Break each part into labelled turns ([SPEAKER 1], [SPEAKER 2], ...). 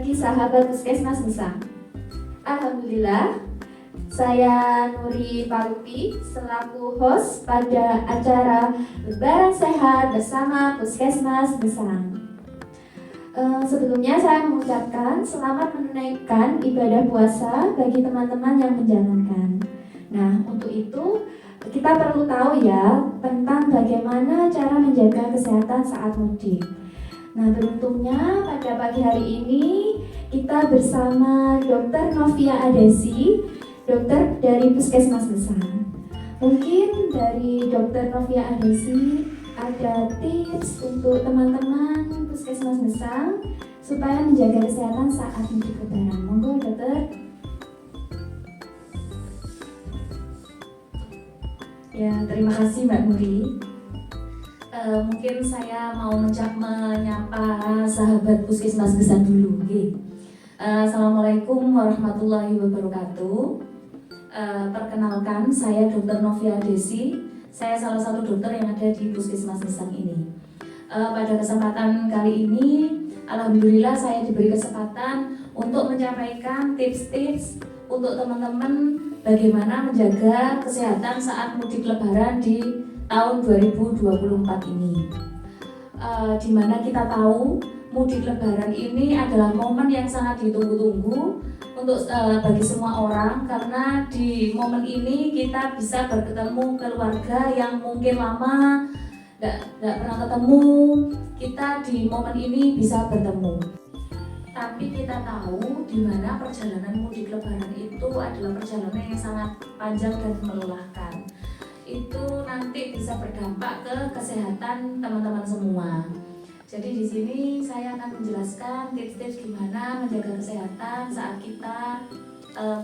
[SPEAKER 1] bagi sahabat Puskesmas Mesang. Alhamdulillah, saya Nuri Parupi selaku host pada acara Lebaran Sehat bersama Puskesmas Mesang. Sebelumnya saya mengucapkan selamat menunaikan ibadah puasa bagi teman-teman yang menjalankan. Nah, untuk itu kita perlu tahu ya tentang bagaimana cara menjaga kesehatan saat mudik. Nah, beruntungnya pada pagi hari ini kita bersama Dr. Novia Adesi, dokter dari Puskesmas Mesang. Mungkin dari Dr. Novia Adesi ada tips untuk teman-teman Puskesmas Mesang supaya menjaga kesehatan saat mudik lebaran. Monggo, dokter.
[SPEAKER 2] Ya, terima kasih Mbak Muri. Mungkin saya mau menyapa sahabat Puskesmas Mesang dulu. Assalamualaikum warahmatullahi wabarakatuh. Perkenalkan, saya Dr. Novia Adesi. Saya salah satu dokter yang ada di Puskesmas Mesang ini. Pada kesempatan kali ini, alhamdulillah saya diberi kesempatan untuk menyampaikan tips-tips untuk teman-teman bagaimana menjaga kesehatan saat mudik lebaran di tahun 2024 ini. Dimana kita tahu mudik lebaran ini adalah momen yang sangat ditunggu-tunggu untuk bagi semua orang, karena di momen ini kita bisa bertemu keluarga yang mungkin lama tidak pernah ketemu. Kita di momen ini bisa bertemu. Tapi kita tahu di mana perjalanan mudik lebaran itu adalah perjalanan yang sangat panjang dan melelahkan. Itu nanti bisa berdampak ke kesehatan teman-teman semua. Jadi di sini saya akan menjelaskan tips-tips gimana menjaga kesehatan saat kita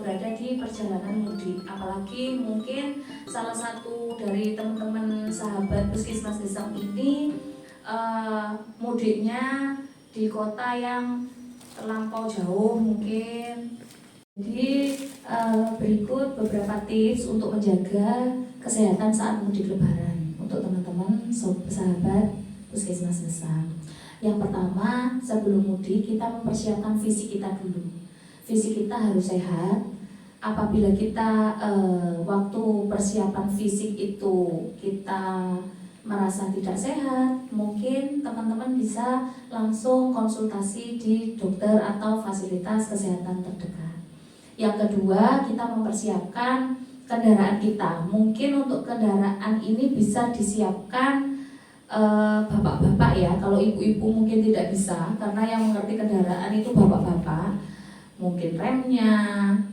[SPEAKER 2] berada di perjalanan mudik. Apalagi mungkin salah satu dari teman-teman sahabat Puskesmas Mesang ini mudiknya di kota yang terlampau jauh mungkin. Jadi berikut beberapa tips untuk menjaga kesehatan saat mudik lebaran untuk teman-teman sahabat Puskesmas Mesang. Yang pertama, sebelum mudik kita mempersiapkan fisik kita dulu. Fisik kita harus sehat. Apabila kita waktu persiapan fisik itu kita merasa tidak sehat, mungkin teman-teman bisa langsung konsultasi di dokter atau fasilitas kesehatan terdekat. Yang kedua, kita mempersiapkan kendaraan kita. Mungkin untuk kendaraan ini bisa disiapkan bapak-bapak ya. Kalau ibu-ibu mungkin tidak bisa, karena yang mengerti kendaraan itu bapak-bapak. Mungkin remnya,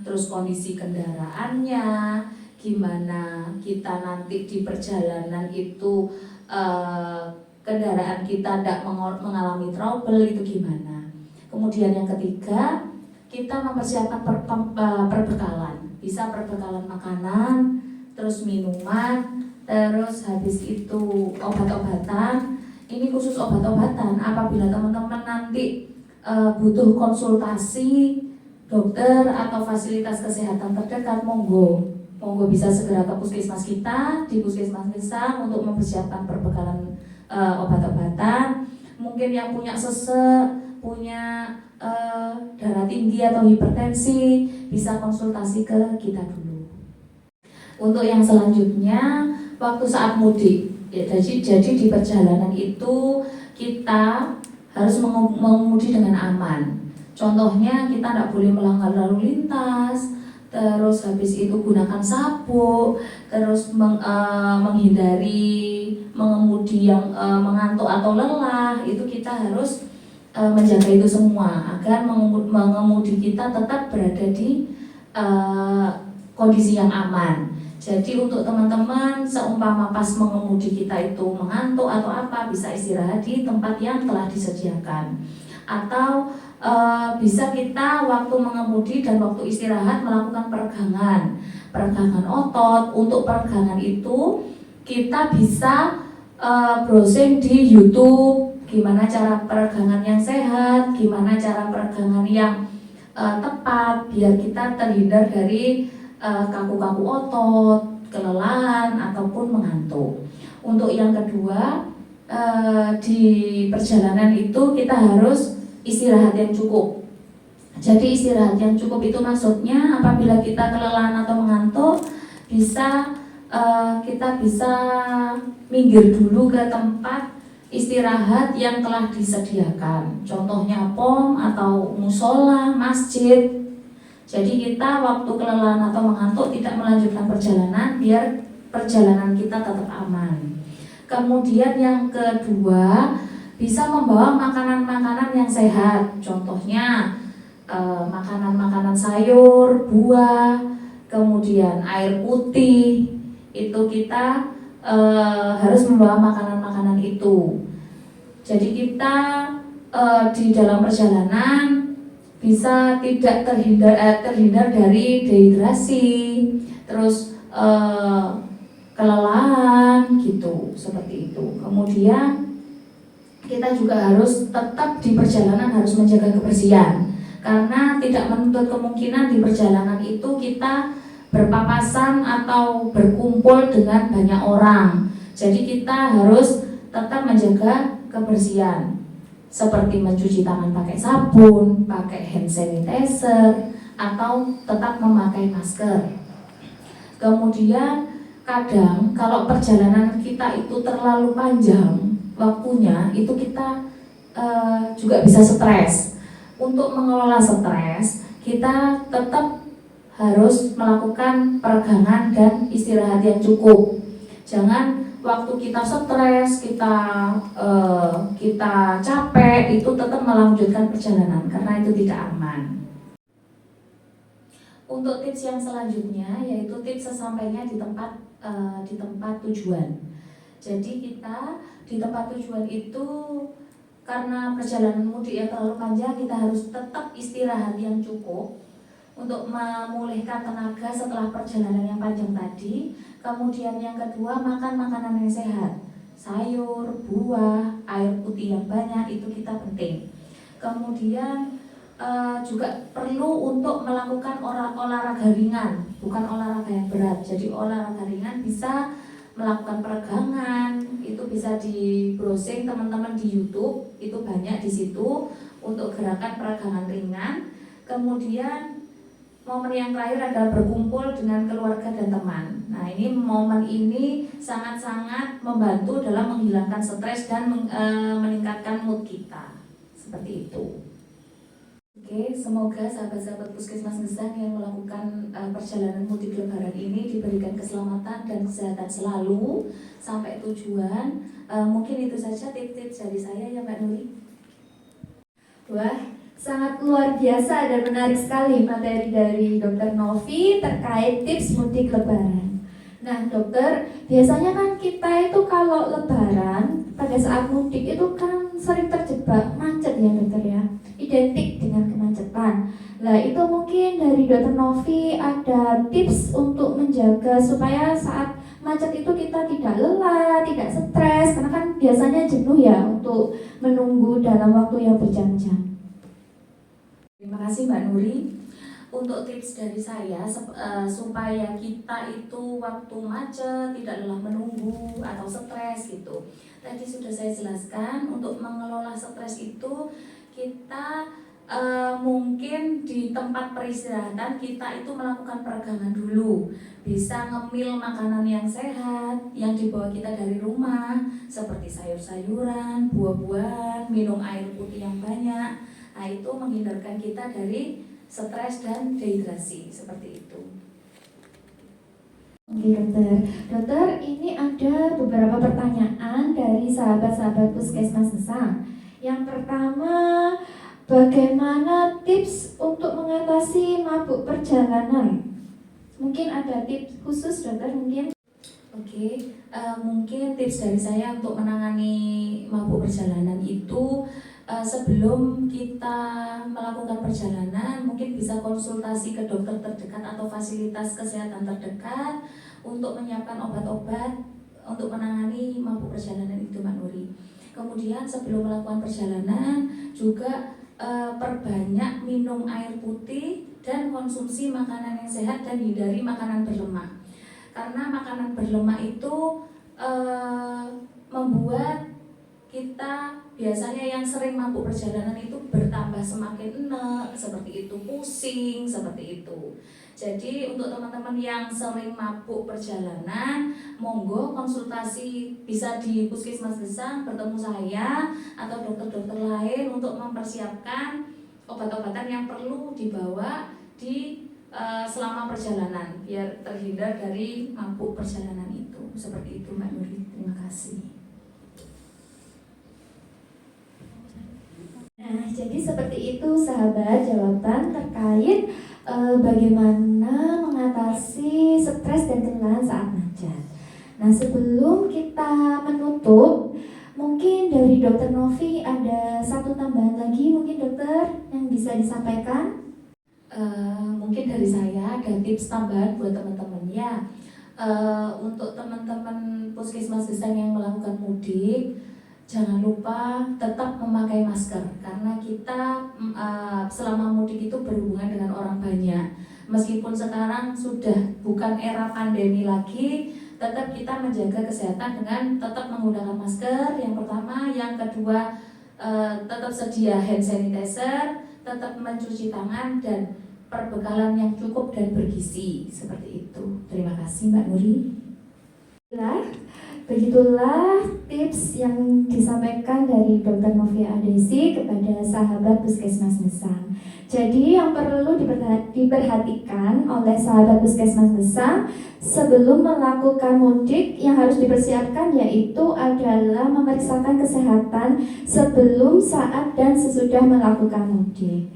[SPEAKER 2] terus kondisi kendaraannya, gimana kita nanti di perjalanan itu kendaraan kita tidak mengalami trouble, itu gimana. Kemudian yang ketiga, kita mempersiapkan perbekalan. Bisa perbekalan makanan, terus minuman, terus habis itu obat-obatan. Ini khusus obat-obatan. Apabila teman-teman nanti butuh konsultasi dokter atau fasilitas kesehatan terdekat, monggo bisa segera ke puskesmas kita di Puskesmas Mesang untuk mempersiapkan perbekalan obat-obatan. Mungkin yang punya sesek, punya darah tinggi atau hipertensi, bisa konsultasi ke kita dulu. Untuk yang selanjutnya, waktu saat mudik ya, jadi di perjalanan itu kita harus mengemudi dengan aman. Contohnya kita tidak boleh melanggar lalu lintas, terus habis itu gunakan sabuk, terus menghindari mengemudi yang mengantuk atau lelah. Itu kita harus menjaga itu semua agar mengemudi kita tetap berada di kondisi yang aman. Jadi untuk teman-teman, seumpama pas mengemudi kita itu mengantuk atau apa, bisa istirahat di tempat yang telah disediakan. Atau bisa kita waktu mengemudi dan waktu istirahat melakukan peregangan otot. Untuk peregangan itu kita bisa browsing di YouTube, gimana cara peregangan yang sehat, gimana cara peregangan yang tepat, biar kita terhindar dari kaku-kaku otot, kelelahan, ataupun mengantuk. Untuk yang kedua, di perjalanan itu kita harus istirahat yang cukup. Jadi istirahat yang cukup itu maksudnya apabila kita kelelahan atau mengantuk kita bisa minggir dulu ke tempat istirahat yang telah disediakan. Contohnya pom atau musola, masjid. Jadi kita waktu kelelahan atau mengantuk tidak melanjutkan perjalanan biar perjalanan kita tetap aman. Kemudian yang kedua, bisa membawa makanan-makanan yang sehat. Contohnya makanan-makanan sayur, buah, kemudian air putih. Itu kita harus membawa makanan-makanan itu. Jadi kita di dalam perjalanan bisa tidak terhindar dari dehidrasi, terus kelelahan gitu, seperti itu. Kemudian kita juga harus tetap di perjalanan harus menjaga kebersihan, karena tidak menuntut kemungkinan di perjalanan itu kita berpapasan atau berkumpul dengan banyak orang. Jadi kita harus tetap menjaga kebersihan, seperti mencuci tangan pakai sabun, pakai hand sanitizer, atau tetap memakai masker. Kemudian kadang kalau perjalanan kita itu terlalu panjang waktunya, itu kita juga bisa stres. Untuk mengelola stres, kita tetap harus melakukan peregangan dan istirahat yang cukup. Jangan waktu kita stres, kita capek, itu tetap melanjutkan perjalanan karena itu tidak aman. Untuk tips yang selanjutnya yaitu tips sesampainya di tempat tujuan. Jadi kita di tempat tujuan itu karena perjalanan mudik yang terlalu panjang, kita harus tetap istirahat yang cukup untuk memulihkan tenaga setelah perjalanan yang panjang tadi. Kemudian yang kedua, makan makanan yang sehat, sayur, buah, air putih yang banyak, itu kita penting. Kemudian juga perlu untuk melakukan olahraga ringan, bukan olahraga yang berat. Jadi olahraga ringan bisa melakukan peregangan, itu bisa di browsing teman-teman di YouTube, itu banyak di situ untuk gerakan peregangan ringan. Kemudian momen yang terakhir adalah berkumpul dengan keluarga dan teman. Nah, ini momen ini sangat-sangat membantu dalam menghilangkan stres dan meningkatkan mood kita. Seperti itu. Oke, semoga sahabat-sahabat Puskesmas Gesang yang melakukan perjalanan mudik lebaran ini diberikan keselamatan dan kesehatan selalu sampai tujuan. Mungkin itu saja tips-tips dari saya ya Mbak Nuri.
[SPEAKER 1] Wah, sangat luar biasa dan menarik sekali materi dari Dr. Novi terkait tips mudik lebaran. Nah dokter, biasanya kan kita itu kalau lebaran pada saat mudik itu kan sering terjebak macet ya dokter ya, identik dengan kemacetan. Nah itu mungkin dari Dr. Novi ada tips untuk menjaga supaya saat macet itu kita tidak lelah, tidak stres, karena kan biasanya jenuh ya untuk menunggu dalam waktu yang berjam-jam.
[SPEAKER 2] Terima kasih Mbak Nuri. Untuk tips dari saya supaya kita itu waktu macet tidak lelah menunggu atau stres gitu. Tadi sudah saya jelaskan, untuk mengelola stres itu kita mungkin di tempat peristirahatan kita itu melakukan peregangan dulu. Bisa ngemil makanan yang sehat yang dibawa kita dari rumah, seperti sayur-sayuran, buah-buahan, minum air putih yang banyak. Nah, itu menghindarkan kita dari stres dan dehidrasi, seperti itu.
[SPEAKER 1] Oke dokter, dokter ini ada beberapa pertanyaan dari sahabat-sahabat Puskesmas Gesang. Yang pertama, bagaimana tips untuk mengatasi mabuk perjalanan? Mungkin ada tips khusus dokter mungkin?
[SPEAKER 2] Oke, mungkin tips dari saya untuk menangani mabuk perjalanan itu sebelum kita melakukan perjalanan mungkin bisa konsultasi ke dokter terdekat atau fasilitas kesehatan terdekat untuk menyiapkan obat-obat untuk menangani mabuk perjalanan itu Mbak Nuri. Kemudian sebelum melakukan perjalanan juga perbanyak minum air putih dan konsumsi makanan yang sehat dan hindari makanan berlemak. Karena makanan berlemak itu membuat kita biasanya yang sering mabuk perjalanan itu bertambah semakin enek, seperti itu, pusing, seperti itu. Jadi untuk teman-teman yang sering mabuk perjalanan, monggo konsultasi bisa di Puskesmas Gesang bertemu saya atau dokter-dokter lain untuk mempersiapkan obat-obatan yang perlu dibawa di selama perjalanan biar terhindar dari mabuk perjalanan itu. Seperti itu Mbak Nuri. Terima kasih.
[SPEAKER 1] Nah, jadi seperti itu sahabat jawaban terkait bagaimana mengatasi stres dan kelelahan saat macet. Nah, sebelum kita menutup, mungkin dari Dokter Novi ada satu tambahan lagi mungkin dokter yang bisa disampaikan?
[SPEAKER 2] Mungkin dari saya ada tips tambahan buat teman-teman ya. Untuk teman-teman Puskesmas Gesang yang melakukan mudik, jangan lupa tetap memakai masker karena kita selama mudik itu berhubungan dengan orang banyak. Meskipun sekarang sudah bukan era pandemi lagi, tetap kita menjaga kesehatan dengan tetap menggunakan masker. Yang pertama, yang kedua tetap sedia hand sanitizer, tetap mencuci tangan dan perbekalan yang cukup dan bergizi seperti itu. Terima kasih Mbak Nuri.
[SPEAKER 1] Begitulah tips yang disampaikan dari Dr. Novia Adesi kepada sahabat Puskesmas Gesang. Jadi yang perlu diperhatikan oleh sahabat Puskesmas Gesang sebelum melakukan mudik yang harus dipersiapkan yaitu adalah memeriksakan kesehatan sebelum, saat, dan sesudah melakukan mudik.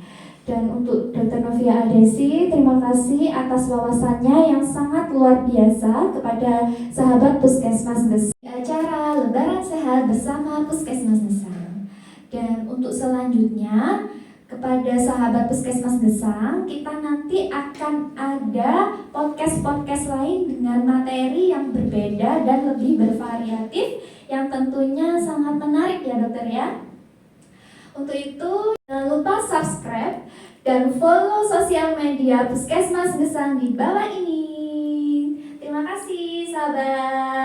[SPEAKER 1] Dan untuk Dr. Novia Adesi, terima kasih atas wawasannya yang sangat luar biasa kepada sahabat Puskesmas Gesang. Acara Lebaran Sehat bersama Puskesmas Gesang. Dan untuk selanjutnya, kepada sahabat Puskesmas Gesang, kita nanti akan ada podcast-podcast lain dengan materi yang berbeda dan lebih bervariatif yang tentunya sangat menarik ya dokter ya. Untuk itu, jangan lupa subscribe dan follow sosial media Puskesmas Gesang di bawah ini. Terima kasih sahabat.